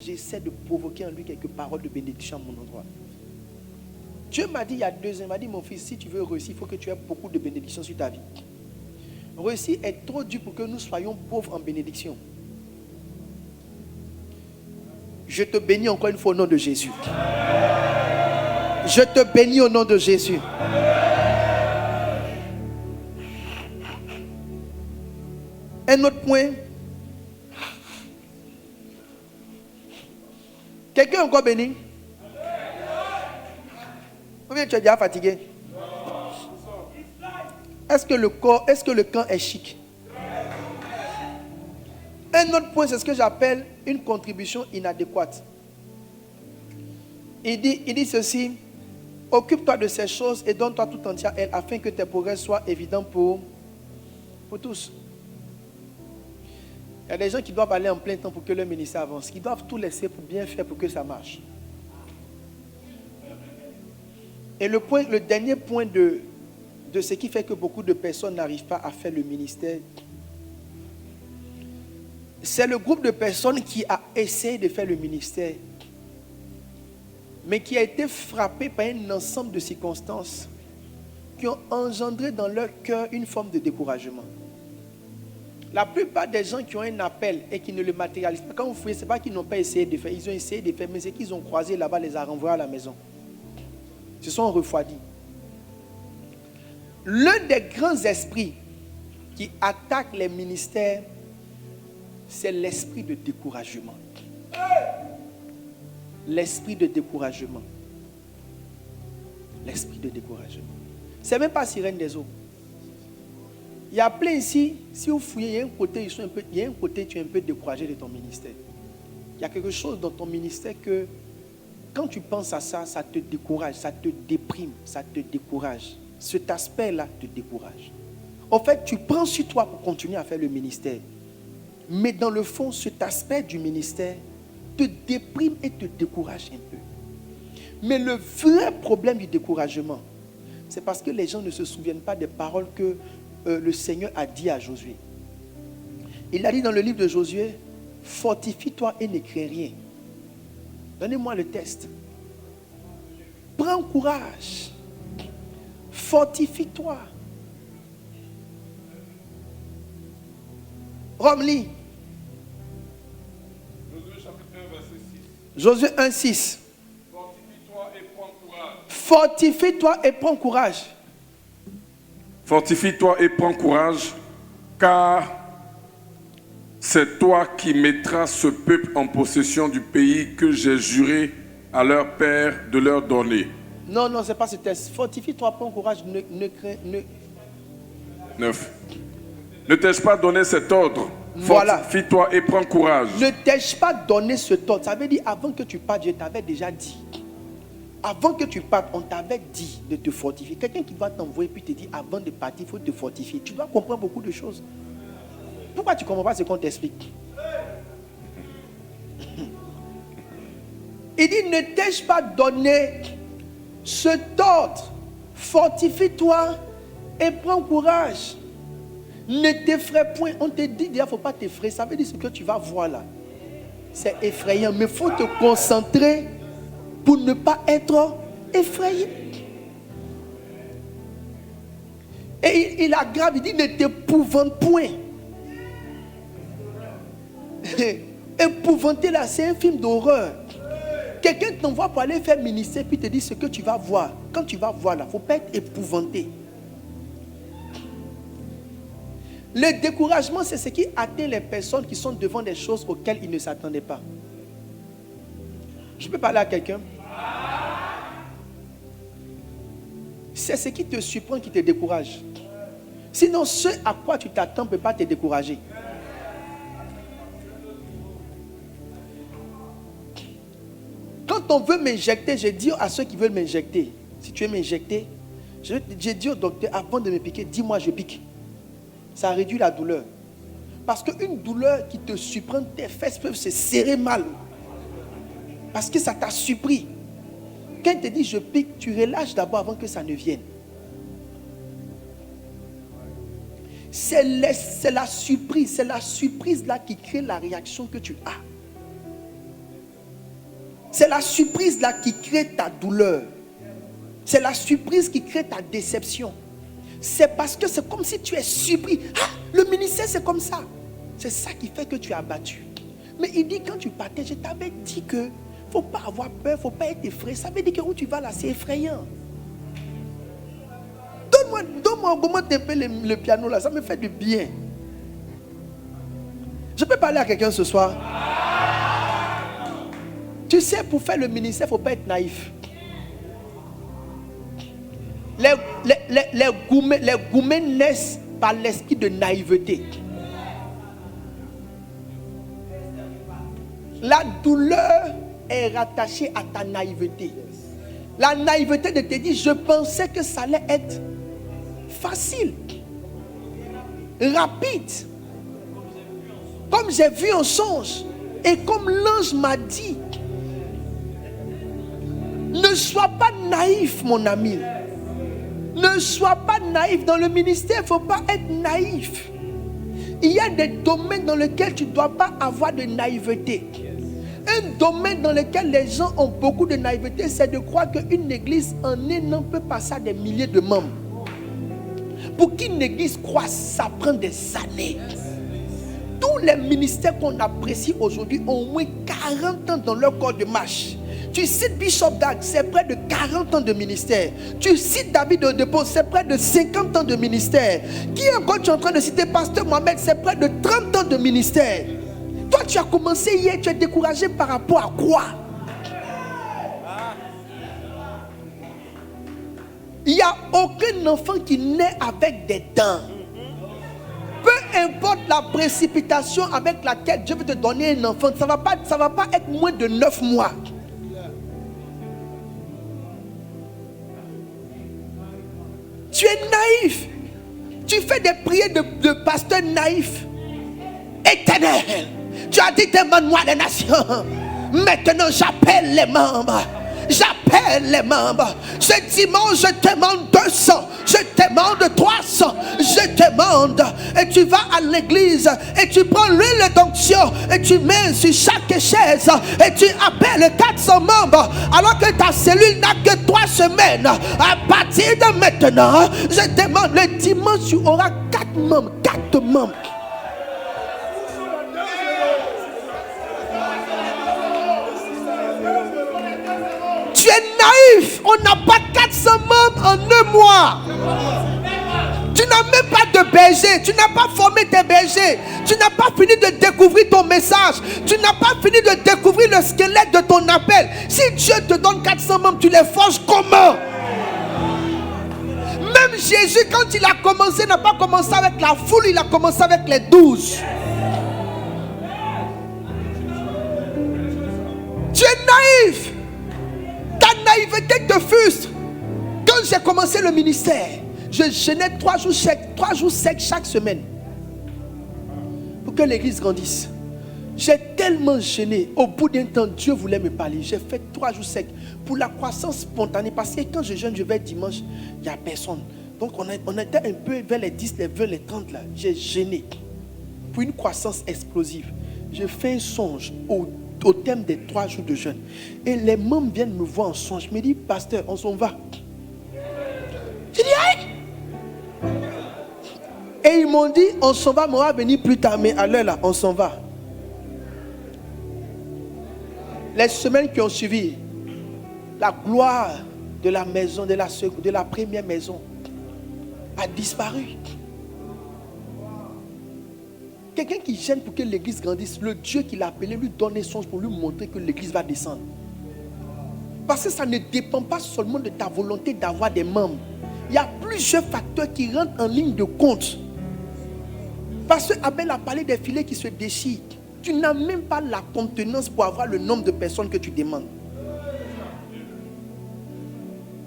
j'essaie de provoquer en lui quelques paroles de bénédiction à mon endroit. Dieu m'a dit il y a 2 ans, il m'a dit, mon fils, si tu veux réussir, il faut que tu aies beaucoup de bénédictions sur ta vie. Réussir est trop dur pour que nous soyons pauvres en bénédiction. Je te bénis encore une fois au nom de Jésus. Je te bénis au nom de Jésus. Un autre point. Quelqu'un est encore béni? Ou bien tu es déjà fatigué? Est-ce que le camp est chic? Un autre point, c'est ce que j'appelle une contribution inadéquate. Il dit ceci: occupe-toi de ces choses et donne-toi tout entier à elles afin que tes progrès soient évidents pour tous. Il y a des gens qui doivent aller en plein temps pour que leur ministère avance, qui doivent tout laisser pour bien faire pour que ça marche. Et le dernier point de ce qui fait que beaucoup de personnes n'arrivent pas à faire le ministère, c'est le groupe de personnes qui a essayé de faire le ministère, mais qui a été frappé par un ensemble de circonstances qui ont engendré dans leur cœur une forme de découragement. La plupart des gens qui ont un appel et qui ne le matérialisent pas, quand vous fouillez, ce n'est pas qu'ils n'ont pas essayé de faire, ils ont essayé de faire, mais c'est qu'ils ont croisé là-bas, les a renvoyés à la maison. Ils se sont refroidis. L'un des grands esprits qui attaque les ministères, c'est l'esprit de découragement. L'esprit de découragement. L'esprit de découragement. Ce n'est même pas sirène des eaux. Il y a plein ici, si vous fouillez, il y a un côté, tu es un peu découragé de ton ministère. Il y a quelque chose dans ton ministère que, quand tu penses à ça, ça te décourage, ça te déprime, ça te décourage. Cet aspect-là te décourage. En fait, tu prends sur toi pour continuer à faire le ministère. Mais dans le fond, cet aspect du ministère te déprime et te décourage un peu. Mais le vrai problème du découragement, c'est parce que les gens ne se souviennent pas des paroles que le Seigneur a dit à Josué. Il a dit dans le livre de Josué: fortifie-toi et ne crains rien. Donnez-moi le test. Prends courage. Fortifie-toi. Romli. Josué 1, 6. Fortifie-toi et prends courage. Fortifie-toi et prends courage. Fortifie-toi et prends courage, car c'est toi qui mettras ce peuple en possession du pays que j'ai juré à leur père de leur donner. Non, ce n'est pas ce test. Fortifie-toi, prends courage, ne crains. 9. Ne t'ai-je pas donné cet ordre? Voilà. Fortifie-toi et prends courage. Ne t'ai-je pas donné ce ordre? Ça veut dire, avant que tu partes, Dieu t'avait déjà dit. Avant que tu partes, on t'avait dit de te fortifier. Quelqu'un qui va t'envoyer puis te dit, avant de partir, il faut te fortifier. Tu dois comprendre beaucoup de choses. Pourquoi tu ne comprends pas ce qu'on t'explique? Il dit, ne t'ai-je pas donné cet ordre? Fortifie-toi et prends courage. Ne t'effraie point. On te dit, il ne faut pas t'effrayer. Ça veut dire ce que tu vas voir là. C'est effrayant. Mais il faut te concentrer pour ne pas être effrayé. Et il aggrave, il dit, ne t'épouvante point. Épouvanter là, c'est un film d'horreur. Quelqu'un t'envoie pour aller faire ministère, puis te dit ce que tu vas voir. Quand tu vas voir là, il ne faut pas être épouvanté. Le découragement, c'est ce qui atteint les personnes qui sont devant des choses auxquelles ils ne s'attendaient pas. Je peux parler à quelqu'un? C'est ce qui te surprend qui te décourage. Sinon, ce à quoi tu t'attends ne peut pas te décourager. Quand on veut m'injecter, je dis à ceux qui veulent m'injecter, si tu veux m'injecter, je dis au docteur, avant de me piquer, dis-moi je pique. Ça réduit la douleur. Parce qu'une douleur qui te surprend, tes fesses peuvent se serrer mal. Parce que ça t'a surpris. Quand il te dit je pique, tu relâches d'abord avant que ça ne vienne. C'est la surprise là qui crée la réaction que tu as. C'est la surprise là qui crée ta douleur. C'est la surprise qui crée ta déception. C'est parce que c'est comme si tu es surpris. Ah, le ministère c'est comme ça. C'est ça qui fait que tu es abattu. Mais il dit quand tu partais, je t'avais dit que il ne faut pas avoir peur, il ne faut pas être effrayé. Ça veut dire que où tu vas là, c'est effrayant. Donne-moi, augmente un peu le piano là, ça me fait du bien. Je peux parler à quelqu'un ce soir? Tu sais, pour faire le ministère, il ne faut pas être naïf. Les gourmets naissent par l'esprit de naïveté. La douleur est rattachée à ta naïveté. La naïveté de te dire, je pensais que ça allait être facile, rapide, comme j'ai vu en songe et comme l'ange m'a dit. Ne sois pas naïf, mon ami. Ne sois pas naïf. Dans le ministère, il ne faut pas être naïf. Il y a des domaines dans lesquels tu ne dois pas avoir de naïveté. Un domaine dans lequel les gens ont beaucoup de naïveté, c'est de croire qu'une église en un an peut passer à des milliers de membres. Pour qu'une église croisse, ça prend des années. Tous les ministères qu'on apprécie aujourd'hui ont au moins 40 ans dans leur corps de marche. Tu cites Bishop Dag, c'est près de 40 ans de ministère. Tu cites David Oyedepo, c'est près de 50 ans de ministère. Qui encore tu es en train de citer Pasteur Mohamed, c'est près de 30 ans de ministère. Toi tu as commencé hier, tu es découragé par rapport à quoi? Il n'y a aucun enfant qui naît avec des dents. Peu importe la précipitation avec laquelle Dieu veut te donner un enfant, ça ne va pas être moins de 9 mois. Tu es naïf. Tu fais des prières de pasteur naïf. Éternel, tu as dit demande-moi les nations. Maintenant j'appelle les membres. J'appelle les membres. Ce dimanche, je te demande 200. Je te demande 300. Je te demande. Et tu vas à l'église. Et tu prends l'huile d'onction. Et tu mets sur chaque chaise. Et tu appelles 400 membres. Alors que ta cellule n'a que 3 semaines. À partir de maintenant, je demande le dimanche, tu auras 4 membres. 4 membres. Tu es naïf. On n'a pas 400 membres en 1 mois. Tu n'as même pas de berger. Tu n'as pas formé tes bergers. Tu n'as pas fini de découvrir ton message. Tu n'as pas fini de découvrir le squelette de ton appel. Si Dieu te donne 400 membres, tu les forges comment? Même Jésus, quand il a commencé, n'a pas commencé avec la foule. Il a commencé avec les 12. Tu es naïf. Ta naïveté te frustre. Quand j'ai commencé le ministère, je jeûnais 3 jours secs chaque semaine pour que l'église grandisse. J'ai tellement jeûné. Au bout d'un temps, Dieu voulait me parler. J'ai fait 3 jours secs pour la croissance spontanée. Parce que quand je jeûne, je vais dimanche, il n'y a personne. Donc on était un peu vers les 10, les 20, les 30 là. J'ai jeûné pour une croissance explosive. J'ai fait un songe au thème des 3 jours de jeûne. Et les membres viennent me voir en songe. Je me dis, pasteur, on s'en va. Je dis, aïe. Et ils m'ont dit, on s'en va, mais on va venir plus tard. Mais à l'heure là, on s'en va. Les semaines qui ont suivi, la gloire de la maison, de la première maison, a disparu. Quelqu'un qui gêne pour que l'église grandisse, le Dieu qui l'a appelé lui donne un songe pour lui montrer que l'église va descendre. Parce que ça ne dépend pas seulement de ta volonté d'avoir des membres. Il y a plusieurs facteurs qui rentrent en ligne de compte. Parce que Abel a parlé des filets qui se déchirent. Tu n'as même pas la contenance pour avoir le nombre de personnes que tu demandes.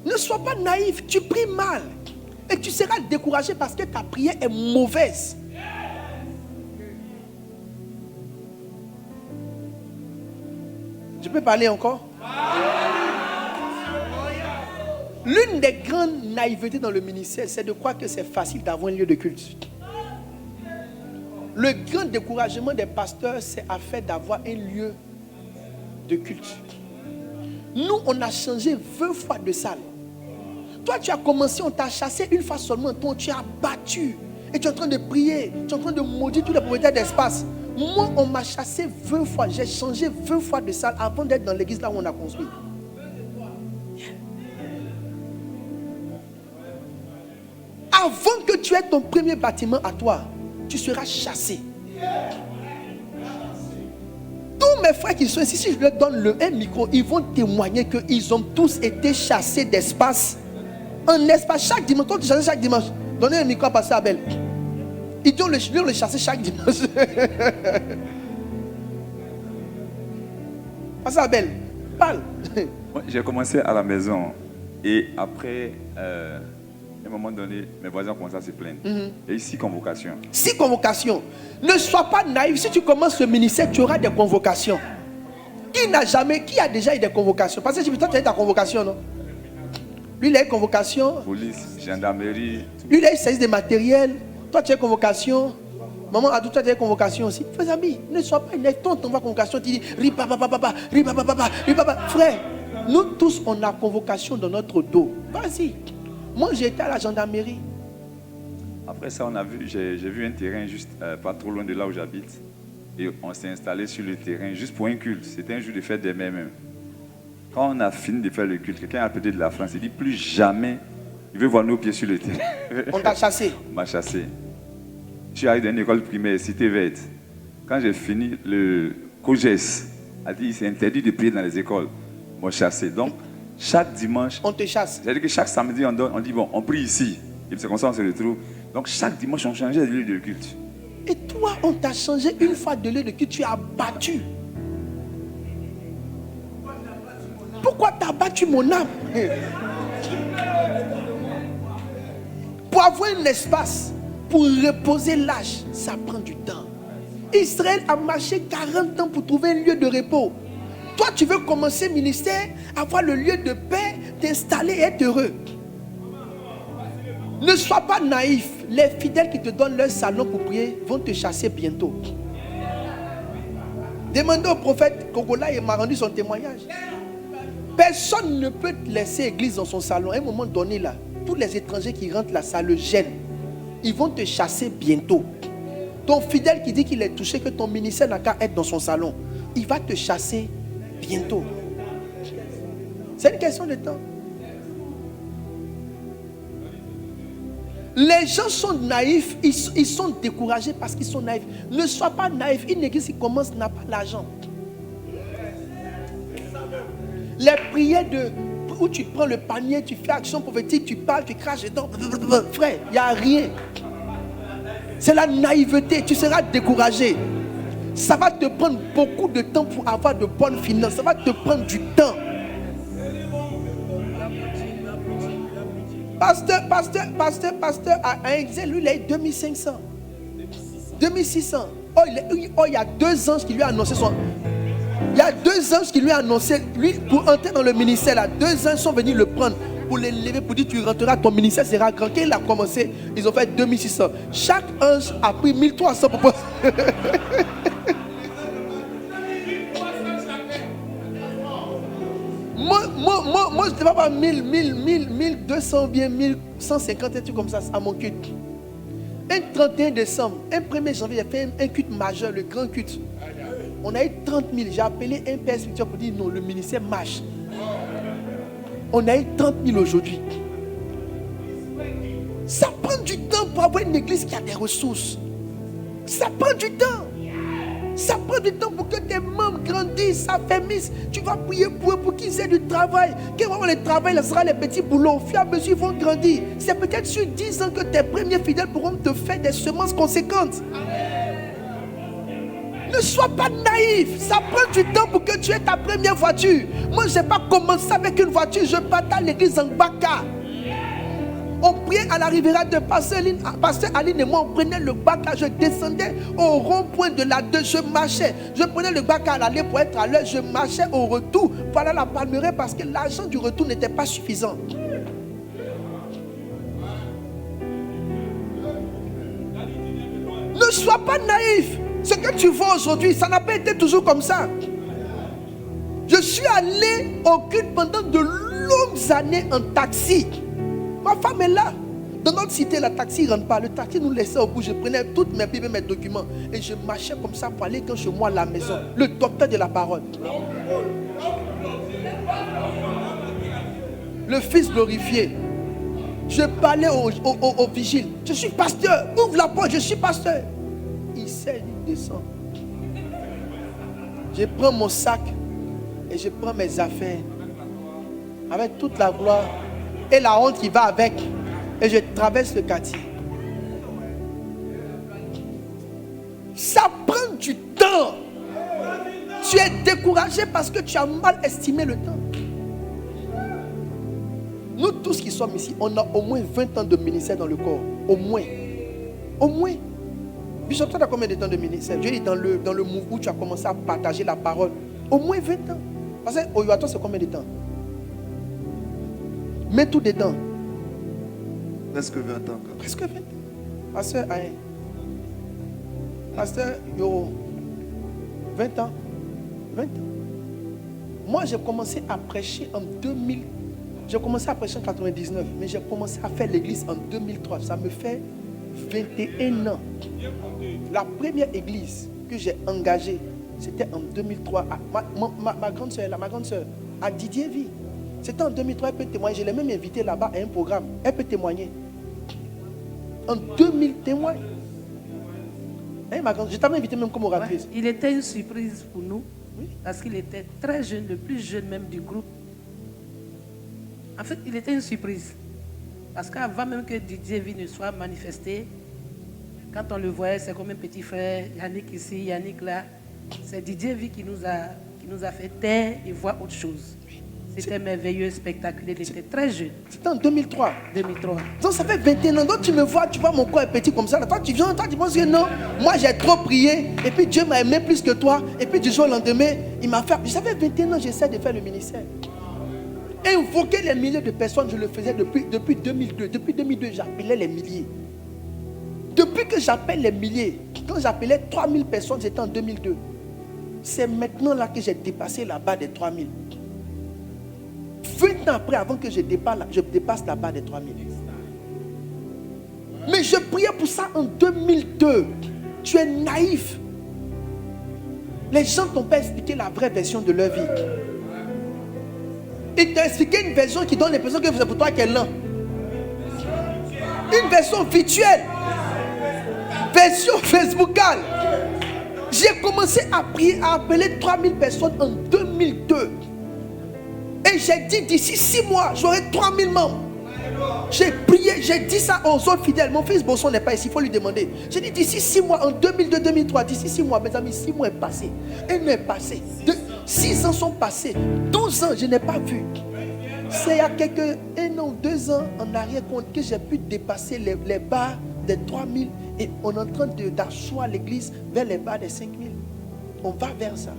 Ne sois pas naïf, tu pries mal. Et tu seras découragé parce que ta prière est mauvaise. Je peux parler encore? L'une des grandes naïvetés dans le ministère, c'est de croire que c'est facile d'avoir un lieu de culte. Le grand découragement des pasteurs, c'est à faire d'avoir un lieu de culte. Nous, on a changé 20 fois de salle. Toi, tu as commencé, on t'a chassé une fois seulement. Toi, tu as battu. Et tu es en train de prier. Tu es en train de maudire tous les propriétaires d'espace. Moi, on m'a chassé 20 fois. J'ai changé 20 fois de salle avant d'être dans l'église là où on a construit. Avant que tu aies ton premier bâtiment à toi, tu seras chassé. Tous mes frères qui sont ici, si je leur donne un micro, ils vont témoigner qu'ils ont tous été chassés d'espace. Un espace chaque dimanche. Toi, tu chasses chaque dimanche. Donnez un micro à Pasteur Abel. Ils ont le chasser chaque dimanche. Pasteur Abel, parle. J'ai commencé à la maison et après, à un moment donné, mes voisins ont commencé à se plaindre. Et 6 convocations. 6 convocations. Ne sois pas naïf. Si tu commences ce ministère, tu auras des convocations. Qui a déjà eu des convocations? Parce que toi, tu as eu ta convocation, non? Lui, il a eu convocation. Police, gendarmerie. Lui, il a eu service de matériel. Toi, tu as eu convocation. Maman Adou, toi, tu as eu convocation aussi. Frères amis, ne sois pas naïf. Toi, on t'envoie convocation. Tu dis, frère, nous tous, on a convocation dans notre dos. Vas-y. Moi, j'ai été à la gendarmerie. Après ça, j'ai vu un terrain juste pas trop loin de là où j'habite. Et on s'est installé sur le terrain juste pour un culte. C'était un jour de fête des mères même. Quand on a fini de faire le culte, quelqu'un a appelé de la France. Il dit plus jamais, il veut voir nos pieds sur le terrain. On t'a chassé. On m'a chassé. Je suis arrivé dans une école primaire, Cité Verte. Quand j'ai fini, le COGES a dit c'est interdit de prier dans les écoles. On m'a chassé. Donc, chaque dimanche, on te chasse. C'est-à-dire que chaque samedi, on dit bon, on prie ici. Et c'est comme ça on se retrouve. Donc, chaque dimanche, on changeait de lieu de culte. Et toi, on t'a changé une fois de lieu de culte, tu as battu. Pourquoi tu as battu mon âme? Pour avoir un espace, pour reposer l'âge, ça prend du temps. Israël a marché 40 ans pour trouver un lieu de repos. Toi, tu veux commencer le ministère, avoir le lieu de paix, t'installer et être heureux. Ne sois pas naïf. Les fidèles qui te donnent leur salon pour prier vont te chasser bientôt. Demandez au prophète Kogola, il m'a rendu son témoignage. Personne ne peut laisser l'église dans son salon. À un moment donné, là, tous les étrangers qui rentrent là, ça le gêne. Ils vont te chasser bientôt. Ton fidèle qui dit qu'il est touché, que ton ministère n'a qu'à être dans son salon, il va te chasser bientôt. C'est une question de temps. Les gens sont naïfs, ils sont découragés parce qu'ils sont naïfs. Ne sois pas naïf. Une église qui commence n'a pas l'argent. Les prières où tu prends le panier, tu fais action prophétique, tu parles, tu craches dedans. Frère, il n'y a rien. C'est la naïveté, tu seras découragé. Ça va te prendre beaucoup de temps pour avoir de bonnes finances. Ça va te prendre du temps. Pasteur, à Excel, lui, il a eu 2500. 2600. Oh, il y a 2 anges qui lui a annoncé son... Il y a 2 anges qui lui ont annoncé, lui, pour entrer dans le ministère, là, 2 anges sont venus le prendre pour l'élever, pour dire tu rentreras, ton ministère sera grand. Quand il a commencé, ils ont fait 2600. Chaque ange a pris 1300 pour passer. Moi, je ne devais pas 1200 ou bien 1150, un truc comme ça, à mon culte. Un 31 décembre, un 1er janvier, j'ai fait un culte majeur, le grand culte. On a eu 30 000. J'ai appelé un père spirituel pour dire non, le ministère marche. On a eu 30 000 aujourd'hui. Ça prend du temps pour avoir une église qui a des ressources. Ça prend du temps. Ça prend du temps pour que tes membres grandissent, s'affermissent. Tu vas prier pour eux pour qu'ils aient du travail. Quand vraiment le travail, ce sera les petits boulots. Au fur et à mesure, ils vont grandir. C'est peut-être sur 10 ans que tes premiers fidèles pourront te faire des semences conséquentes. Ne sois pas naïf. Ça prend du temps pour que tu aies ta première voiture. Moi, je n'ai pas commencé avec une voiture. Je partais à l'église en Baka. On priait à la rivière de Pasteur Aline et moi, on prenait le Baka. Je descendais au rond-point de la 2. Je marchais. Je prenais le Baka à l'aller pour être à l'heure. Je marchais au retour pour aller à la Palmeraie parce que l'argent du retour n'était pas suffisant. Ne sois pas naïf. Ce que tu vois aujourd'hui, ça n'a pas été toujours comme ça. Je suis allé au culte pendant de longues années en taxi. Ma femme est là. Dans notre cité, la taxi ne rentre pas. Le taxi nous laissait au bout. Je prenais toutes mes Bibles, mes documents. Et je marchais comme ça pour aller quand chez moi à la maison. Le docteur de la parole. Le Fils glorifié. Je parlais au vigile. Je suis pasteur. Ouvre la porte, je suis pasteur. Il sait, il descend. Je prends mon sac et je prends mes affaires. Avec toute la gloire et la honte qui va avec. Et je traverse le quartier. Ça prend du temps. Tu es découragé parce que tu as mal estimé le temps. Nous tous qui sommes ici, on a au moins 20 ans de ministère dans le corps. Au moins. Au moins. Bishop, toi, tu as combien de temps de ministère? Je dis dans le mouvement où tu as commencé à partager la parole. Au moins 20 ans. Parce que au Yoato, c'est combien de temps? Mets tout dedans. Presque 20 ans. Presque 20 ans. Pasteur, Pasteur, yo, 20 ans. 20 ans. Moi, j'ai commencé à prêcher en 2000. J'ai commencé à prêcher en 99, mais j'ai commencé à faire l'église en 2003. Ça me fait 21 ans. La première église que j'ai engagée, c'était en 2003. Ma grande soeur, à Didier Vie. C'était en 2003, elle peut témoigner. Je l'ai même invité là-bas à un programme. Elle peut témoigner. En 2000, témoigne. Je t'avais invité même comme oratrice. Ouais, il était une surprise pour nous, oui, parce qu'il était très jeune, le plus jeune même du groupe. En fait, il était une surprise. Parce qu'avant même que Didier Vie ne soit manifesté, quand on le voyait, c'est comme un petit frère, Yannick ici, Yannick là. C'est Didier Vie qui nous a fait taire et voir autre chose. C'était merveilleux, spectaculaire. Il était très jeune. C'était en 2003. 2003. Donc ça fait 21 ans. Donc tu me vois, tu vois mon corps est petit comme ça. Là, toi tu viens, toi tu penses que non. Moi j'ai trop prié. Et puis Dieu m'a aimé plus que toi. Et puis du jour au lendemain, il m'a fait. Ça fait 21 ans que j'essaie de faire le ministère. Invoquer les milliers de personnes, je le faisais depuis 2002. Depuis 2002, j'appelais les milliers. Depuis que j'appelle les milliers, quand j'appelais 3000 personnes, c'était en 2002. C'est maintenant là que j'ai dépassé la barre des 3000. 20 ans après, avant que je dépasse la barre des 3000. Mais je priais pour ça en 2002. Tu es naïf. Les gens t'ont pas expliqué la vraie version de leur vie. Ils t'ont expliqué une version qui donne l'impression que c'est pour toi qu'elle est là. Une version virtuelle. Version Facebookale. J'ai commencé à prier, à appeler 3000 personnes en 2002. Et j'ai dit d'ici 6 mois, j'aurai 3000 membres. J'ai prié, j'ai dit ça aux autres fidèles. Mon fils Bosson n'est pas ici, il faut lui demander. J'ai dit d'ici 6 mois, en 2002-2003, d'ici 6 mois, mes amis, 6 mois est passé. Un an est passé. 6 ans sont passés. 12 ans, je n'ai pas vu. C'est il y a quelques 1 an ou 2 ans en arrière que j'ai pu dépasser les barres des 3000. Et on est en train d'asseoir l'église vers les barres des 5000. On va vers ça.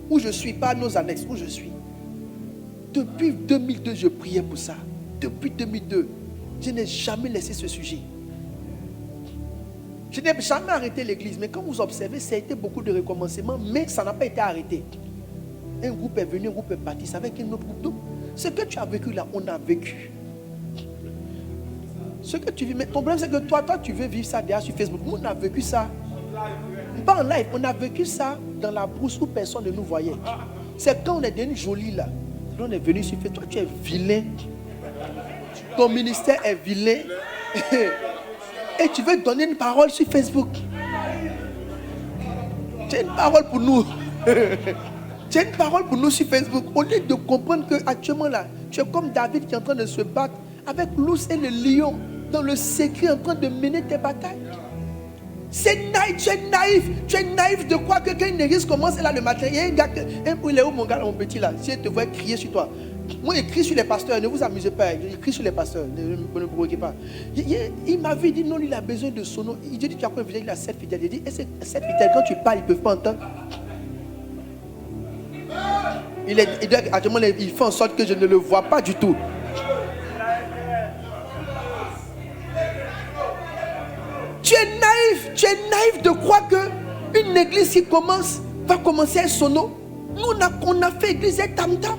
Où je suis, pas nos annexes, où je suis. Depuis 2002, je priais pour ça. Depuis 2002, je n'ai jamais laissé ce sujet. Je n'ai jamais arrêté l'église, mais quand vous observez, ça a été beaucoup de recommencements, mais ça n'a pas été arrêté. Un groupe est venu, un groupe est parti, c'est avec un autre groupe. Donc, ce que tu as vécu là, on a vécu. Ce que tu vis, mais ton problème c'est que toi, tu veux vivre ça derrière sur Facebook. Nous, on a vécu ça. Pas en live, on a vécu ça dans la brousse où personne ne nous voyait. C'est quand on est devenu joli là. On est venu sur Facebook. Toi, tu es vilain. Ton ministère est vilain. Et tu veux donner une parole sur Facebook. Tu as une parole pour nous. Tu as une parole pour nous sur Facebook. Au lieu de comprendre qu'actuellement là, tu es comme David qui est en train de se battre avec l'ours et le lion dans le secret en train de mener tes batailles. C'est naïf, tu es naïf. Tu es naïf de quoi que quand une église commence là le matin, il y a un gars, il est où mon gars, mon petit là, si il te voit crier sur toi. Moi, il crie sur les pasteurs, ne vous amusez pas, il crie sur les pasteurs, ne vous provoquez pas. Il m'a vu, il dit non, lui, il a besoin de son nom. Il dit, tu as quoi, il a 7 fidèles. Il dit, et ces 7 fidèles, quand tu parles, ils ne peuvent pas entendre. Il fait en sorte que je ne le vois pas du tout. Tu es naïf de croire qu'une église qui va commencer à son nom. Nous, on a fait église et tam-tam.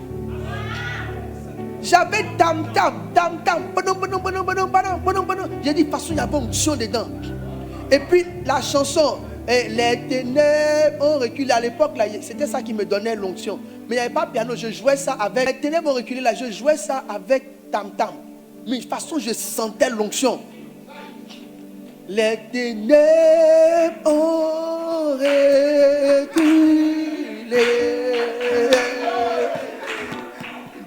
J'avais tam-tam. J'ai dit, de toute façon, il y avait onction dedans. Et puis, la chanson, les ténèbres ont reculé. À l'époque, là, c'était ça qui me donnait l'onction. Mais il n'y avait pas de piano, je jouais ça avec. Les ténèbres ont reculé, là, je jouais ça avec tam-tam. Mais de toute façon, je sentais l'onction. Les ténèbres ont reculé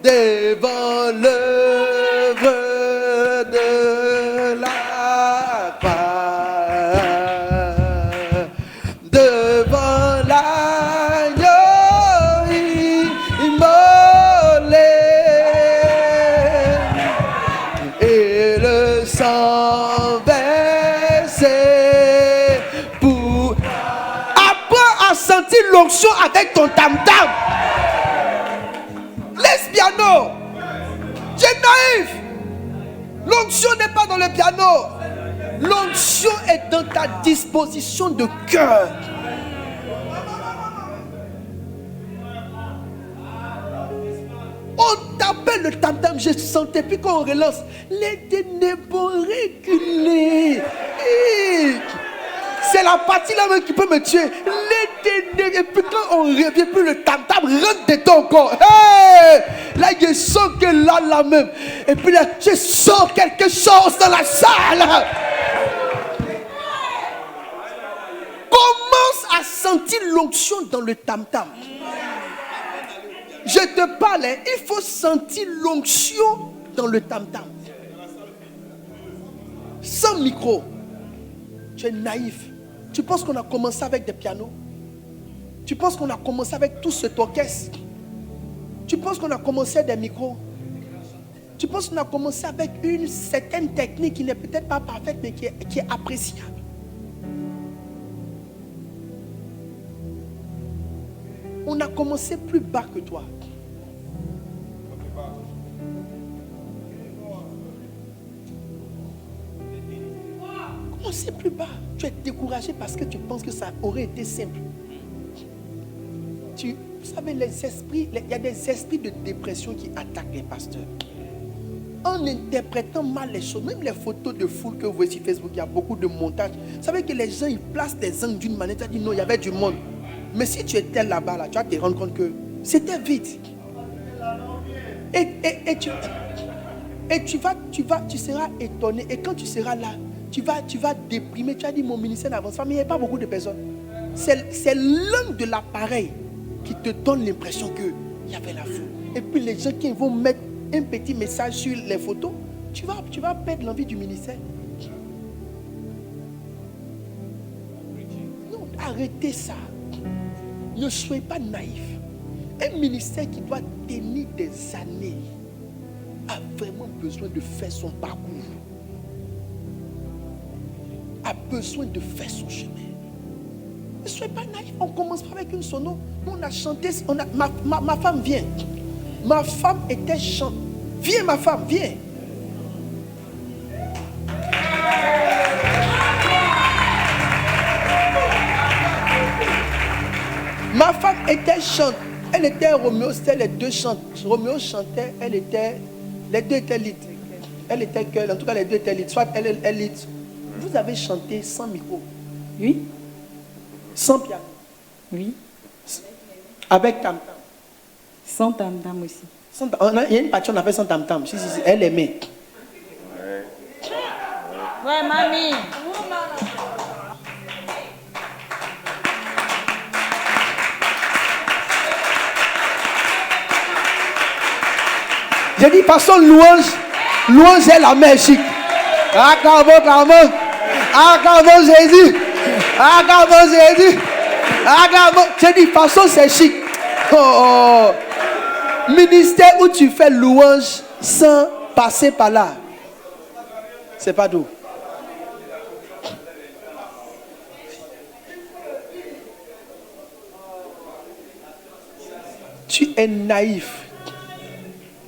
devant l'œuvre de la croix, devant l'agneau immolé et le sang versé pour... Apprends à sentir l'onction avec ton tam-tam. Laisse piano. Tu es naïf. L'onction n'est pas dans le piano. L'onction est dans ta disposition de cœur. On t'appelle le tam-tam, je sentais, puis quand on relance, les ténèbres reculés. C'est la partie là même qui peut me tuer. Les ténèbres, et puis quand on revient, plus le tam-tam rentre de ton corps. Hey! Là, je sens que là même. Et puis là, je sens quelque chose dans la salle. Commence à sentir l'onction dans le tam-tam. Je te parle, il faut sentir l'onction dans le tam-tam. Sans micro. Tu es naïf. Tu penses qu'on a commencé avec des pianos? Tu penses qu'on a commencé avec tout cet orchestre? Tu penses qu'on a commencé des micros? Tu penses qu'on a commencé avec une certaine technique qui n'est peut-être pas parfaite, mais qui est appréciable? On a commencé plus bas que toi. Commencez plus bas. Tu es découragé parce que tu penses que ça aurait été simple. Vous savez, les esprits, il y a des esprits de dépression qui attaquent les pasteurs. En interprétant mal les choses, même les photos de foule que vous voyez sur Facebook, il y a beaucoup de montages. Vous savez que les gens, ils placent des angles d'une manière, tu as dit non, il y avait du monde. Mais si tu étais là-bas, là, tu vas te rendre compte que c'était vide. Et tu seras étonné. Et quand tu seras là, tu vas déprimer. Tu as dit mon ministère n'avance pas, mais il n'y a pas beaucoup de personnes. C'est l'angle de l'appareil qui te donne l'impression qu'il y avait la foule. Et puis les gens qui vont mettre un petit message sur les photos, tu vas perdre l'envie du ministère. Non, arrêtez ça. Ne soyez pas naïf. Un ministère qui doit tenir des années a vraiment besoin de faire son parcours. A besoin de faire son chemin. Ne soyez pas naïf. On commence pas avec une sono. Nous, on a chanté. Ma femme vient. Ma femme était chante. Viens ma femme, viens. Ma femme était chante. Elle était Roméo, c'était les deux chantent. Roméo chantait, les deux étaient lead. Elle était que, en tout cas les deux étaient lead. Soit elle lead. Vous avez chanté sans micro? Oui. Sans piano? Oui. Avec tam-tam? Sans tam-tam aussi. Il y a une partie on a fait sans tam-tam. Si, elle aimait. Ouais, mamie. J'ai dit, passons louange est la mère chic. Acclamons Jésus. Acclamons Jésus. J'ai dit, passons c'est chic. Oh. Ministère où tu fais louange sans passer par là. C'est pas doux. Tu es naïf.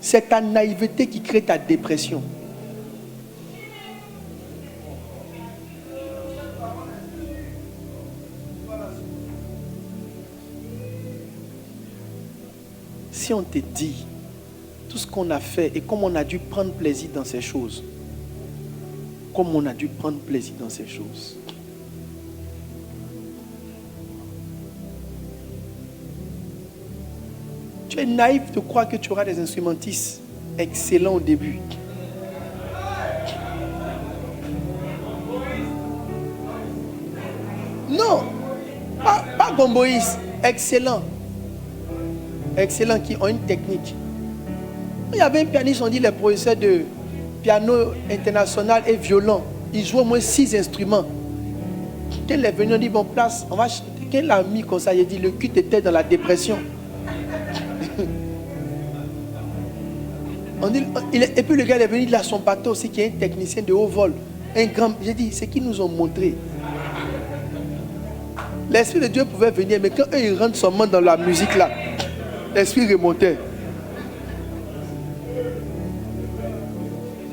C'est ta naïveté qui crée ta dépression. Si on te dit tout ce qu'on a fait et comme on a dû prendre plaisir dans ces choses, comme on a dû prendre plaisir dans ces choses. Tu es naïf de croire que tu auras des instrumentistes excellents au début. Non, pas gomboïstes, excellents. Excellents qui ont une technique. Il y avait un pianiste, on dit les professeurs de piano international et violon. Ils jouent au moins 6 instruments. Quand il est venu, on dit bon place, on va. Quand il a mis comme ça, il a dit le culte était dans la dépression. On dit, et puis le gars est venu, il a son bateau aussi qui est un technicien de haut vol. Un grand. J'ai dit, c'est qu'ils nous ont montré. L'Esprit de Dieu pouvait venir, mais quand eux ils rentrent seulement dans la musique là, l'Esprit remontait.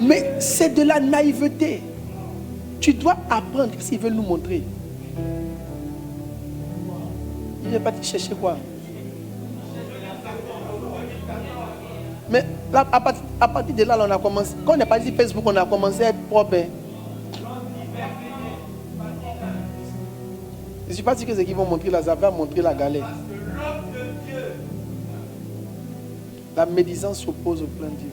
Mais c'est de la naïveté. Tu dois apprendre ce qu'ils veulent nous montrer. Il n'est pas chercher quoi. Mais là, à partir de là, on a commencé. Quand on n'est pas dit Facebook, on a commencé à être propre. Je ne suis pas sûr que ce qu'ils vont montrer là, ça va montrer la galère. La médisance s'oppose au plan divin.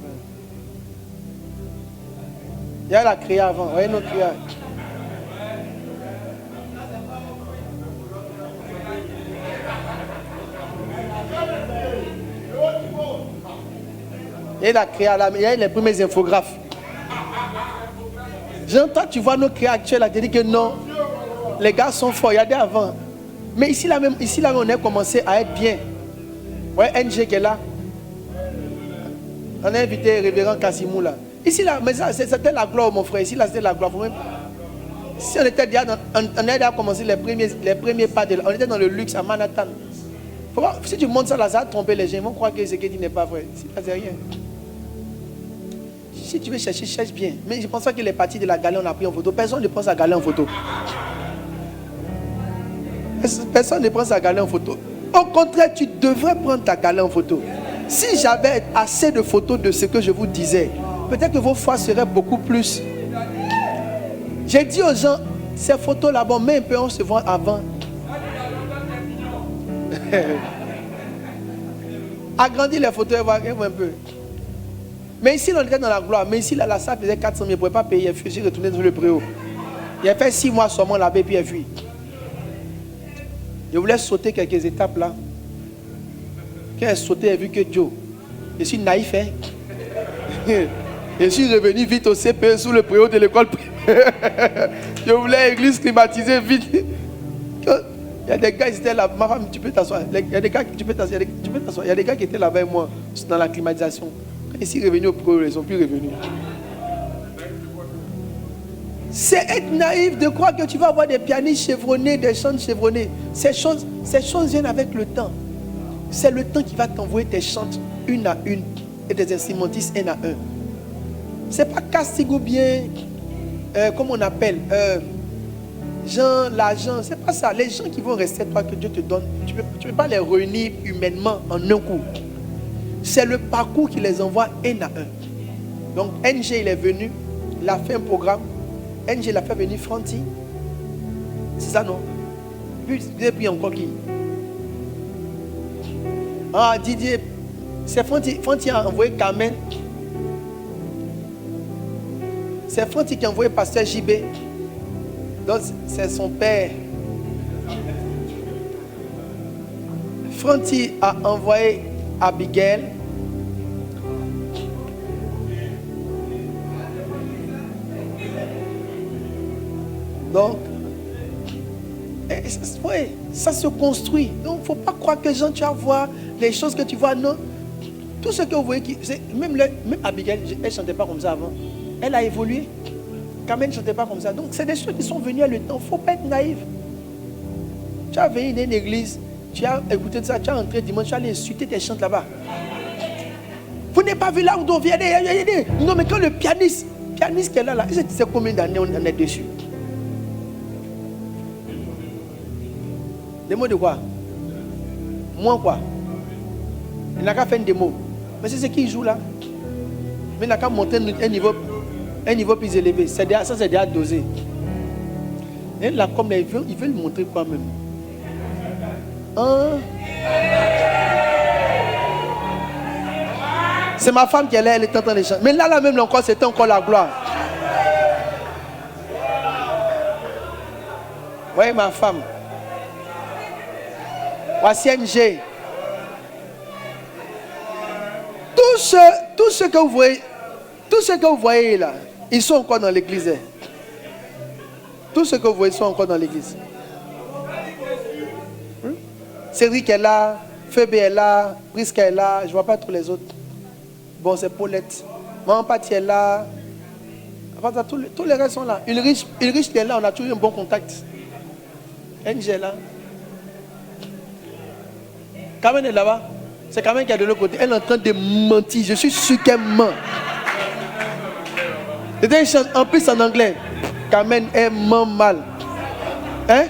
Il y a la créa avant. Voyez notre créa. Il y a la créa là, il y a les premiers infographes. J'entends, tu vois nos créas actuels, tu dis que non, les gars sont forts, il y a des avant. Mais ici là, on a commencé à être bien. Ouais, NG qui est là. On a invité le révérend Kassimou là. Ici là, mais ça, c'était la gloire, mon frère. Ici là, c'était la gloire. Si on était déjà on a déjà commencé les premiers pas de là. On était dans le luxe à Manhattan. Faut voir, si tu montes ça là, ça va tromper les gens. Ils vont croire que ce que dit n'est pas vrai. C'est rien. Si tu veux chercher, cherche bien. Mais je pense pas que les parties de la galère, on a pris en photo. Personne ne prend sa galère en photo. Personne ne prend sa galère en photo. Au contraire, tu devrais prendre ta galère en photo. Si j'avais assez de photos de ce que je vous disais, peut-être que vos foi seraient beaucoup plus. J'ai dit aux gens, ces photos là-bas, mais un peu on se voit avant. Agrandis les photos et voir un peu. Mais ici, on était dans la gloire. Mais ici, là, la salle faisait 400 000. Il ne pouvait pas payer. Je suis retourné dans le préau. Il a fait 6 mois seulement là-bas et puis il a fui. Je voulais sauter quelques étapes là. Quand elle sautait, elle a vu que Joe. Je suis naïf, hein. Je suis revenu vite au CPE sous le préau de l'école primaire. Je voulais l'église climatisée vite. Il y a des gars qui étaient là. Ma femme, tu peux t'asseoir. Il y a des gars qui tu peux t'asseoir. Il y a des gars qui étaient là avec moi dans la climatisation. Quand ils sont revenus au préau, ils ne sont plus revenus. C'est être naïf de croire que tu vas avoir des pianistes chevronnés, des chants chevronnés. Ces choses viennent avec le temps. C'est le temps qui va t'envoyer tes chantes une à une et des instrumentistes un à un. C'est pas casting ou bien, comme on appelle, Jean, l'argent, c'est pas ça. Les gens qui vont rester toi que Dieu te donne, tu peux pas les réunir humainement en un coup. C'est le parcours qui les envoie un à un. Donc NG il est venu, il a fait un programme. NG l'a fait venir Franti. C'est ça non? Puis vous avez pris encore qui? Ah Didier, c'est Franti. Franti a envoyé Carmen. C'est Franti qui a envoyé Pasteur JB. Donc c'est son père. Franti a envoyé Abigail. Donc, ouais, ça se construit. Donc, il ne faut pas croire que les gens, tu vas voir les choses que tu vois. Non. Tout ce que vous voyez, même Abigail, elle ne chantait pas comme ça avant. Elle a évolué. Carmen ne chantait pas comme ça. Donc, c'est des choses qui sont venues à le temps. Il ne faut pas être naïf. Tu as venu dans une église, tu as écouté ça, tu as entré dimanche, tu as allé insulter tes chantes là-bas. Vous n'avez pas vu là où on vient. Non, mais quand le pianiste qui est là, c'est combien d'années on est dessus? Des mots de quoi? Moi quoi? Il n'a qu'à faire une démo. Mais c'est ce qu'il joue là. Mais il n'a qu'à monter un niveau plus élevé. Ça, c'est déjà dosé. Et là, comme il veut le montrer quoi même. Hein? C'est ma femme qui est là, elle est en train de chanter. Mais là même encore, c'était encore la gloire. Voyez ma femme. Voici NG. Tout ce que vous voyez là, ils sont encore dans l'église. Tout ce que vous voyez sont encore dans l'église. Cédric est là, Phoebe est là, Prisca est là, je ne vois pas tous les autres. Bon, c'est Paulette. Maman Patti est là. Tous les restes sont là. Ulrich est là, on a toujours un bon contact. NG est là. Carmen est là-bas. C'est Carmen qui est de l'autre côté. Elle est en train de mentir. Je suis sûr qu'elle ment. En plus en anglais. Carmen, elle ment mal. Hein?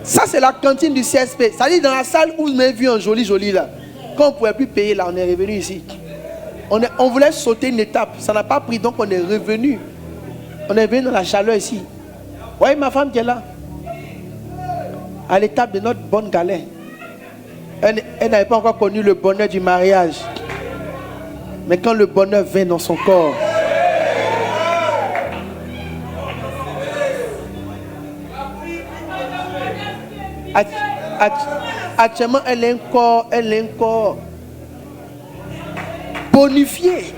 Ça, c'est la cantine du CSP. Ça dit dans la salle où vous m'avez vu en joli là. Quand on ne pouvait plus payer là, on est revenu ici. On voulait sauter une étape. Ça n'a pas pris, donc on est revenu. On est venu dans la chaleur ici. Vous voyez ma femme qui est là. À l'étape de notre bonne galère. Elle n'avait pas encore connu le bonheur du mariage. Mais quand le bonheur vient dans son corps. Actuellement, elle est encore bonifiée.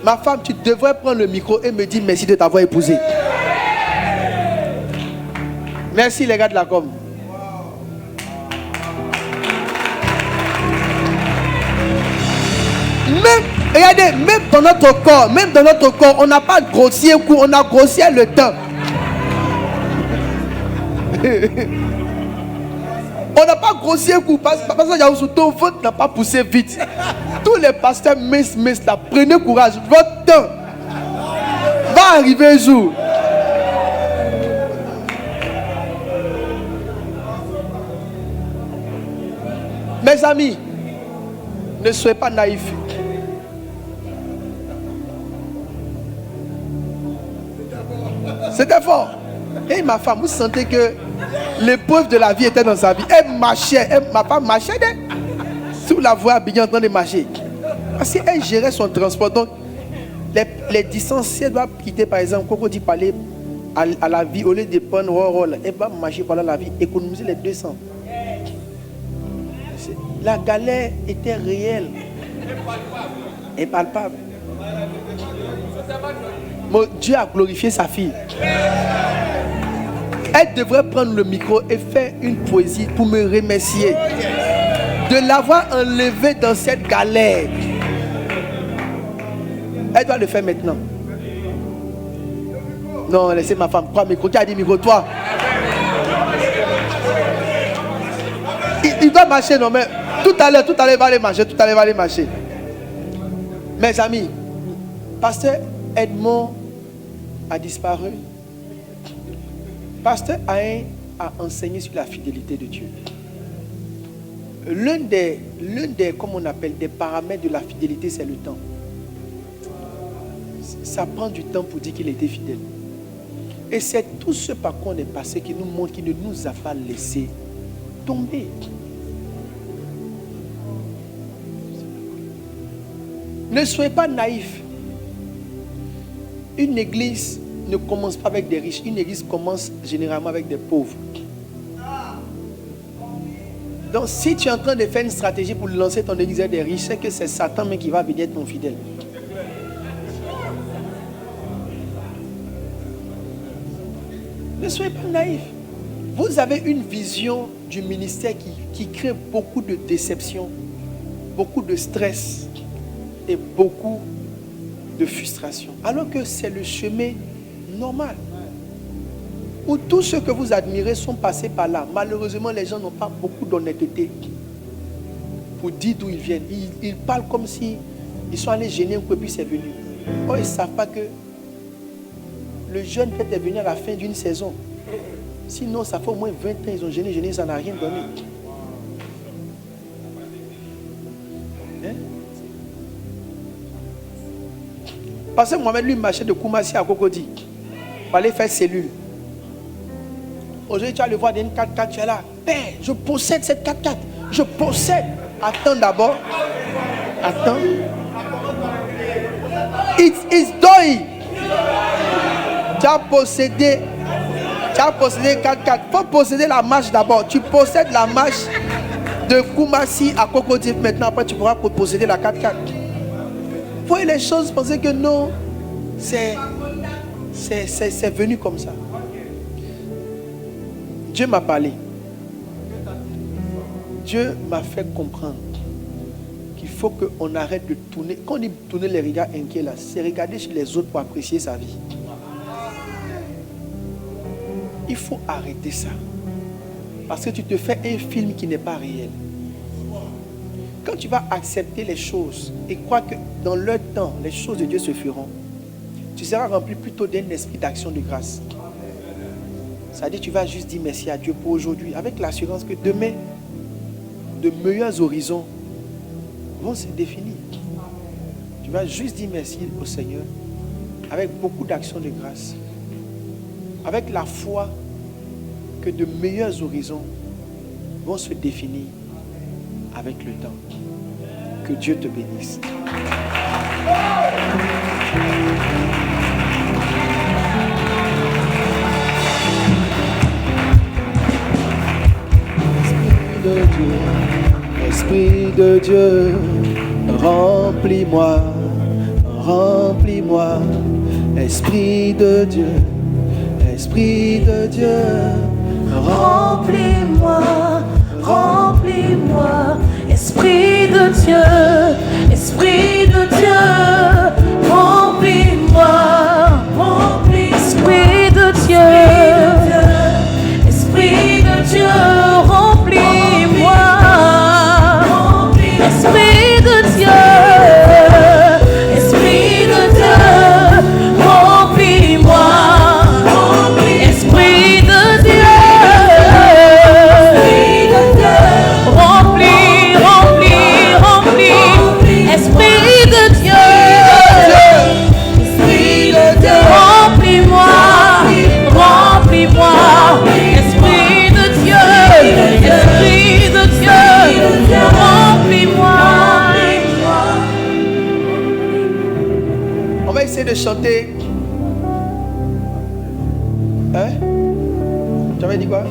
Ma femme, tu devrais prendre le micro et me dire merci de t'avoir épousé. Merci les gars de la com. Regardez, même dans notre corps, on n'a pas grossi un coup, on a grossi le temps. On n'a pas grossi un coup parce que ton ventre n'a pas poussé vite. Tous les pasteurs là, prenez courage. Votre temps va arriver un jour. Mes amis, ne soyez pas naïfs. C'était fort. Et ma femme, vous sentez que l'épreuve de la vie était dans sa vie. Elle marchait, ma femme marchait sur la voie Abidjan en train de marcher. Parce qu'elle gérait son transport. Donc, les distances, si elle doit quitter par exemple, Coco dit parler à la vie, au lieu de prendre rôle, elle va marcher pendant la vie, économiser les 200. La galère était réelle et palpable. Bon, Dieu a glorifié sa fille. Elle devrait prendre le micro et faire une poésie pour me remercier de l'avoir enlevée dans cette galère. Elle doit le faire maintenant. Non, laissez ma femme. Quoi, micro? Qui a dit micro? Toi. Il doit marcher, non, mais tout à l'heure, il va aller marcher. Mes amis, Pasteur Edmond a disparu. Pasteur Aïn a enseigné sur la fidélité de Dieu. L'un des, comme on appelle, des paramètres de la fidélité, c'est le temps. Ça prend du temps pour dire qu'il était fidèle. Et c'est tout ce par quoi on est passé qui nous montre qu'il ne nous a pas laissé tomber. Ne soyez pas naïfs. Une église ne commence pas avec des riches. Une église commence généralement avec des pauvres. Donc si tu es en train de faire une stratégie pour lancer ton église avec des riches, c'est que c'est Satan mais qui va venir être ton fidèle. Ne soyez pas naïfs. Vous avez une vision du ministère qui crée beaucoup de déception, beaucoup de stress et beaucoup de frustration. Alors que c'est le chemin normal. Où tous ceux que vous admirez sont passés par là. Malheureusement, les gens n'ont pas beaucoup d'honnêteté pour dire d'où ils viennent. Ils parlent comme si ils sont allés gêner un peu puis c'est venu. Oh, ils ne savent pas que le jeune peut être venu à la fin d'une saison. Sinon, ça fait au moins 20 ans, ils ont gêné, ça n'a rien donné. Hein? Parce que Mohamed, lui, marchait de Koumassi à Cocody. Il fallait faire cellule. Aujourd'hui, tu vas le voir dans une 4x4, tu es là. Père, je possède cette 4x4. Je possède. Attends d'abord. Attends. It's done. Tu as possédé 4x4. Il faut posséder la marche d'abord. Tu possèdes la marche de Koumassi à Cocody. Maintenant, après, tu pourras posséder la 4x4. Vous voyez les choses, pensez que non, c'est venu comme ça. Dieu m'a parlé. Dieu m'a fait comprendre qu'il faut qu'on arrête de tourner. Quand on dit tourner les regards inquiets là, c'est regarder chez les autres pour apprécier sa vie. Il faut arrêter ça. Parce que tu te fais un film qui n'est pas réel. Quand tu vas accepter les choses et croire que dans leur temps, les choses de Dieu se feront, tu seras rempli plutôt d'un esprit d'action de grâce. C'est-à-dire que tu vas juste dire merci à Dieu pour aujourd'hui, avec l'assurance que demain, de meilleurs horizons vont se définir. Tu vas juste dire merci au Seigneur, avec beaucoup d'actions de grâce, avec la foi que de meilleurs horizons vont se définir avec le temps. Que Dieu te bénisse. Esprit de Dieu, remplis-moi, remplis-moi. Esprit de Dieu, remplis-moi, remplis-moi. Esprit de Dieu, remplis-moi, remplis. Esprit de Dieu, remplis-moi. Esprit de Dieu, remplis-moi. Esprit de Dieu, remplis, remplis. Esprit de Dieu, remplis-moi, remplis-moi. Esprit de Dieu, remplis-moi. On va essayer de chanter. Hein? Tu avais dit quoi?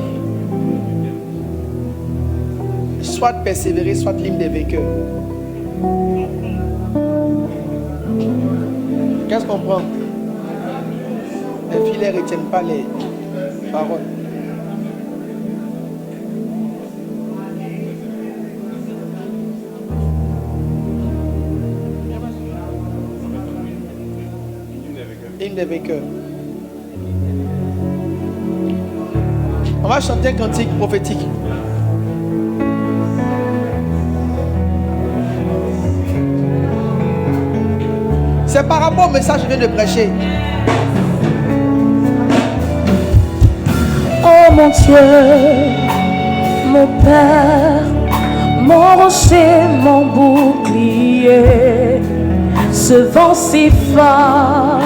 Soit persévérer, soit l'hymne des vainqueurs. Qu'est-ce qu'on prend? Les filles ne retiennent pas les paroles. Hymne des vainqueurs. On va chanter un cantique prophétique. C'est par rapport au message que je viens de prêcher. Oh mon Dieu, mon Père, mon rocher, mon bouclier, ce vent si fort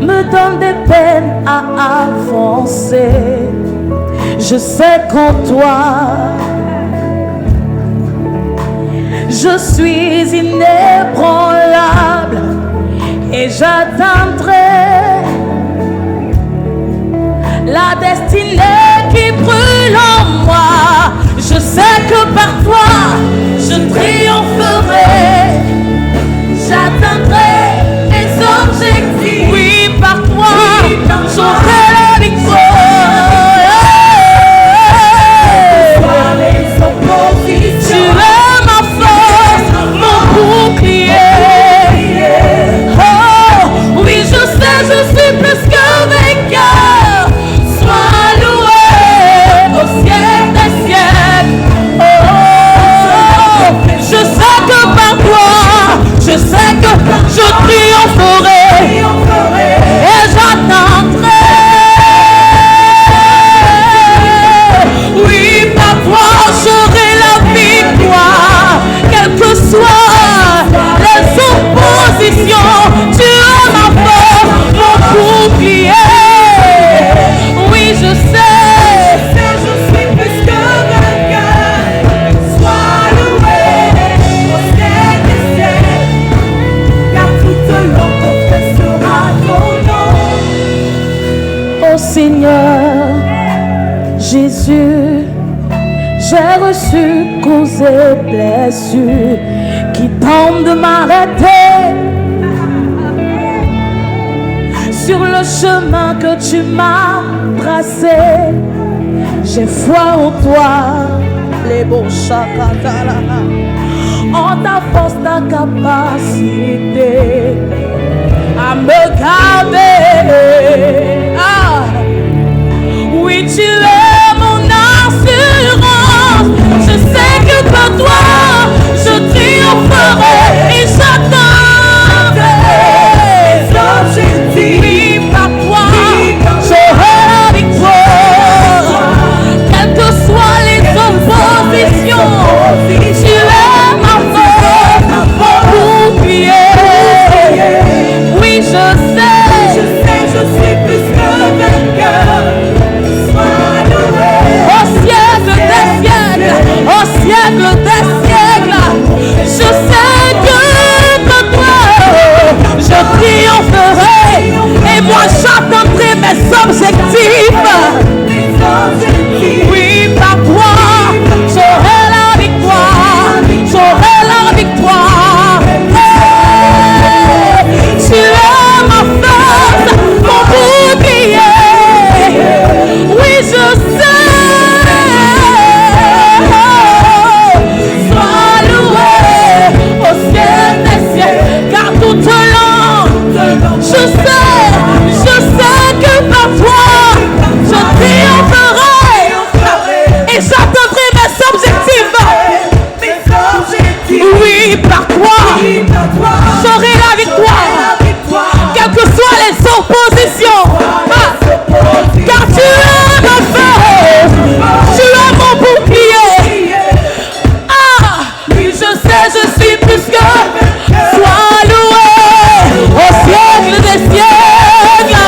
me donne des peines à avancer. Je sais qu'en toi, je suis inébranlable et j'atteindrai la destinée qui brûle en moi. Je sais que par toi, je triompherai. J'atteindrai les objectifs. Oui, par toi, j'aurai la victoire. Tu es ma force, mon bouclier. Oh, oui, je sais, je suis plus que vainqueur. Sois loué au ciel des siècles. Oh, Jésus, j'ai reçu causes et blessures qui tentent de m'arrêter sur le chemin que tu m'as tracé. J'ai foi en toi, les beaux chakatala, en ta force, ta capacité à me garder. Ah, oui, tu es mon assurance. Je sais que par toi, je triompherai et j'atteindrai mes objectifs. Oui, par toi, j'aurai la victoire. Quelles que soient les oppositions, tu es ma force, mon bouclier. Oui, je sais, je suis plus que vainqueur. Sois loué. Au siècle des siècles, au siècle des siècles, je sais que par toi, je triompherai. Et moi, j'atteindrai mes objectifs. Oui, par toi, j'aurai la victoire. J'aurai la victoire. Tu es ma force, mon bouclier. Oui, je sais. Sois loué au ciel des cieux, car toute langue, je sais que par toi, je triompherai et j'atteindrai mes objectifs. Oui, par toi, j'aurai la victoire. Quelles que soient les oppositions, car tu es ma force, tu es mon bouclier. Ah, oui, je sais, je suis plus que. Sois loué au siècle des siècles.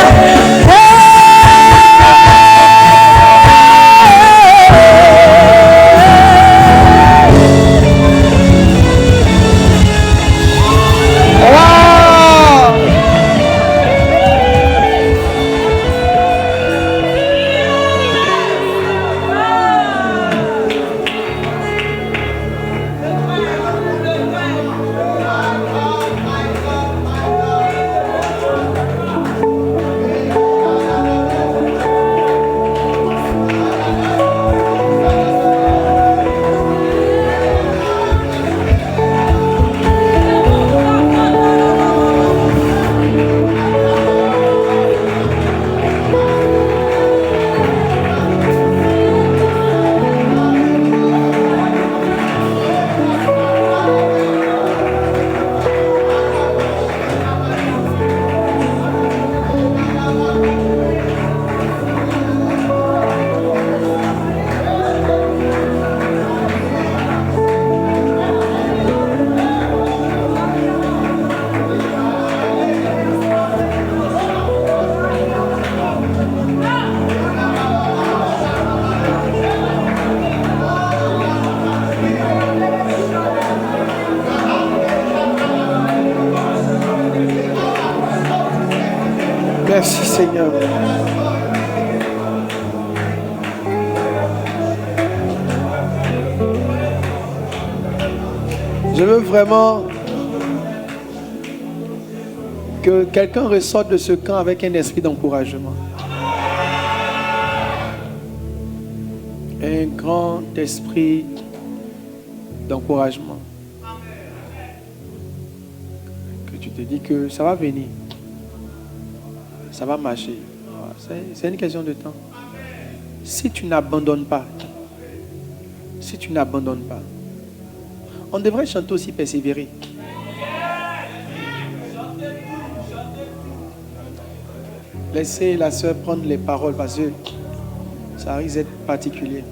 Merci Seigneur. Je veux vraiment que quelqu'un ressorte de ce camp avec un esprit d'encouragement. Un grand esprit d'encouragement. Que tu te dis que ça va venir. Ça va marcher. C'est une question de temps. Si tu n'abandonnes pas, on devrait chanter aussi persévérer. Laissez la sœur prendre les paroles parce que ça risque d'être particulier.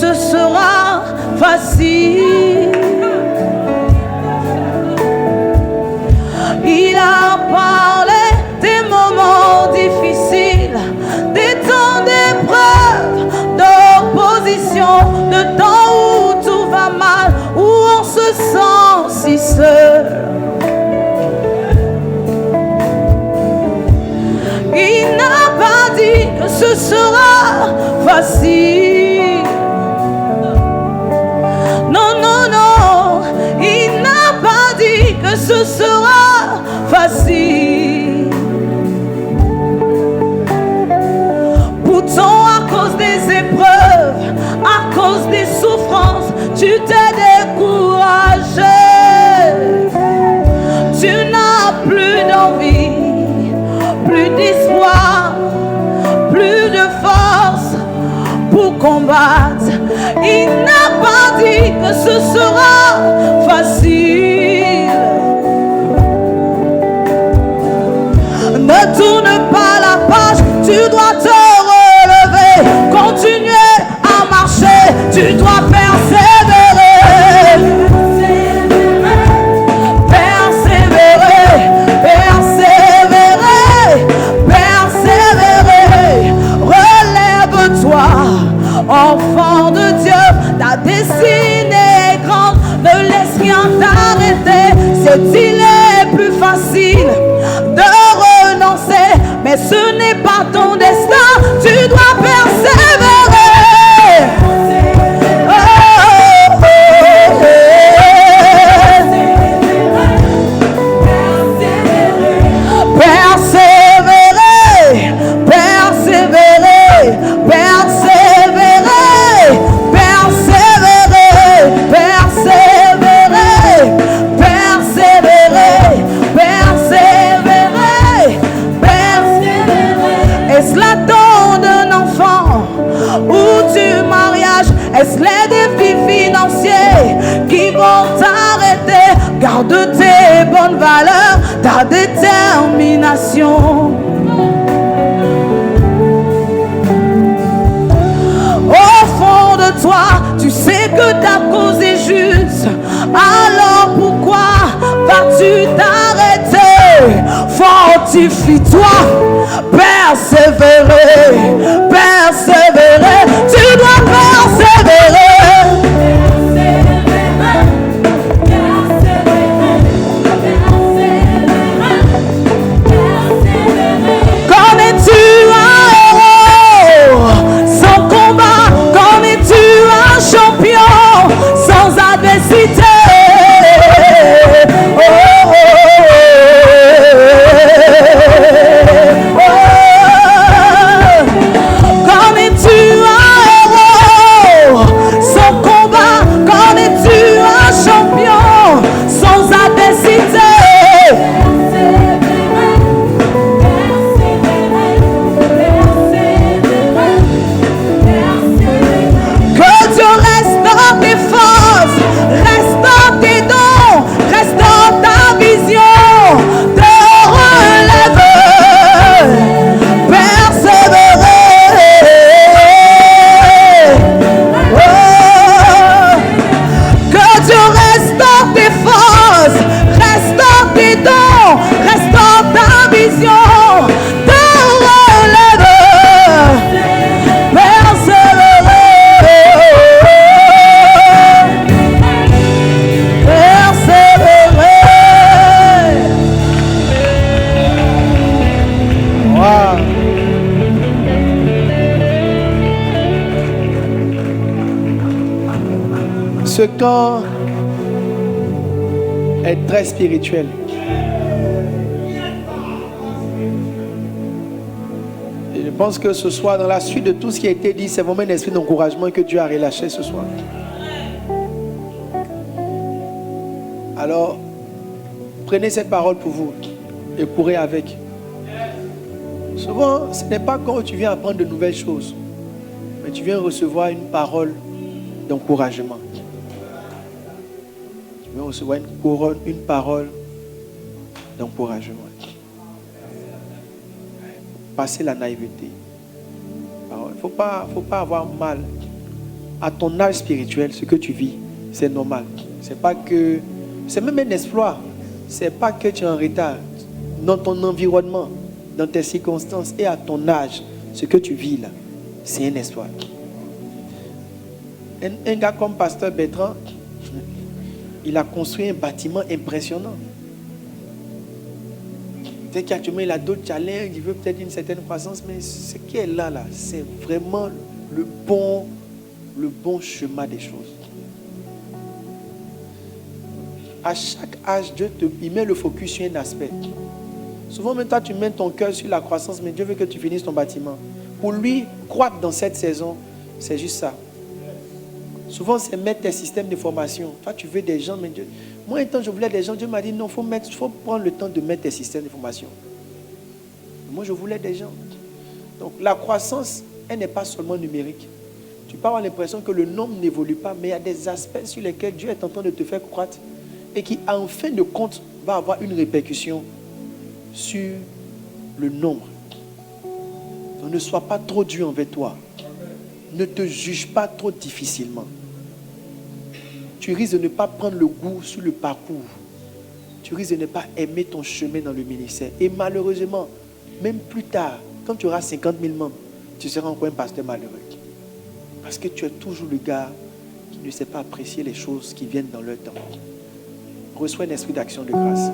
ce sera facile. Il a parlé des moments difficiles, des temps d'épreuve, d'opposition, de temps où tout va mal, où on se sent si seul. Il n'a pas dit que ce sera facile. Non, non, non, il n'a pas dit que ce sera facile. Pourtant, à cause des épreuves, à cause des souffrances, tu t'es découragé. Tu n'as plus d'envie, plus d'espoir, plus de force pour combattre. Il n'a pas dit que ce sera facile. Ne tourne pas la page, tu dois te relever, continuer à marcher, tu dois persévérer. Persévérer, persévérer, persévérer. Relève-toi, enfant de Dieu, ta destinée est grande, ne laisse rien t'arrêter. C'est-il est plus facile de renoncer, mais ce n'est pas ton destin, tu dois persévérer. Oh, oh, oh, persévérer, persévérer, persévérer, persévérer, persévérer, persévérer, persévérer, persévérer. Est-ce l'attente d'un enfant ou du mariage? Est-ce les défis financiers qui vont t'arrêter? Garde tes bonnes valeurs, ta détermination. Au fond de toi, tu sais que ta cause est juste. Alors pourquoi vas-tu t'arrêter? Fortifie-toi, persévérer, persévérer. Tu dois persévérer. Connais-tu un héros sans combat? Connais-tu un champion sans adversité? Oh, oh, oh, oh, oh. Connais-tu un héros sans combat? Connais-tu un champion sans adversité? Que Dieu reste dans tes forces, reste dans tes dons, reste dans ta vision, te relève, persévérer. Oh. Que Dieu reste dans tes forces, reste dans tes dons, reste dans ta vision, te relève, persévérer. Persévérer. Wow. Ce camp est très spirituel. Et je pense que ce soir, dans la suite de tout ce qui a été dit, c'est vraiment un esprit d'encouragement que Dieu a relâché ce soir. Alors, prenez cette parole pour vous et courez avec. Souvent, ce n'est pas quand tu viens apprendre de nouvelles choses, mais tu viens recevoir une parole d'encouragement. Tu viens recevoir une parole d'encouragement. Passer la naïveté. Il ne faut pas avoir mal à ton âge spirituel, ce que tu vis, c'est normal. C'est pas que... C'est même un exploit. C'est pas que tu es en retard. Dans ton environnement, dans tes circonstances et à ton âge, ce que tu vis là, c'est un exploit. Un gars comme Pasteur Bertrand, il a construit un bâtiment impressionnant. Peut-être qu'actuellement il a d'autres challenges, il veut peut-être une certaine croissance, mais ce qui est là, c'est vraiment le bon chemin des choses. À chaque âge, Dieu il met le focus sur un aspect. Souvent, même toi, tu mets ton cœur sur la croissance, mais Dieu veut que tu finisses ton bâtiment. Pour lui, croître dans cette saison, c'est juste ça. Souvent, c'est mettre tes systèmes de formation. Toi, tu veux des gens, mais Dieu... Moi, un temps, je voulais des gens. Dieu m'a dit, non, il faut prendre le temps de mettre tes systèmes de formation. Moi, je voulais des gens. Donc, la croissance, elle n'est pas seulement numérique. Tu peux avoir l'impression que le nombre n'évolue pas, mais il y a des aspects sur lesquels Dieu est en train de te faire croître et qui, en fin de compte, va avoir une répercussion sur le nombre. Donc, ne sois pas trop dur envers toi. Ne te juge pas trop difficilement. Tu risques de ne pas prendre le goût sur le parcours. Tu risques de ne pas aimer ton chemin dans le ministère. Et malheureusement, même plus tard, quand tu auras 50 000 membres, tu seras encore un pasteur malheureux. Parce que tu es toujours le gars qui ne sait pas apprécier les choses qui viennent dans leur temps. Reçois un esprit d'action de grâce.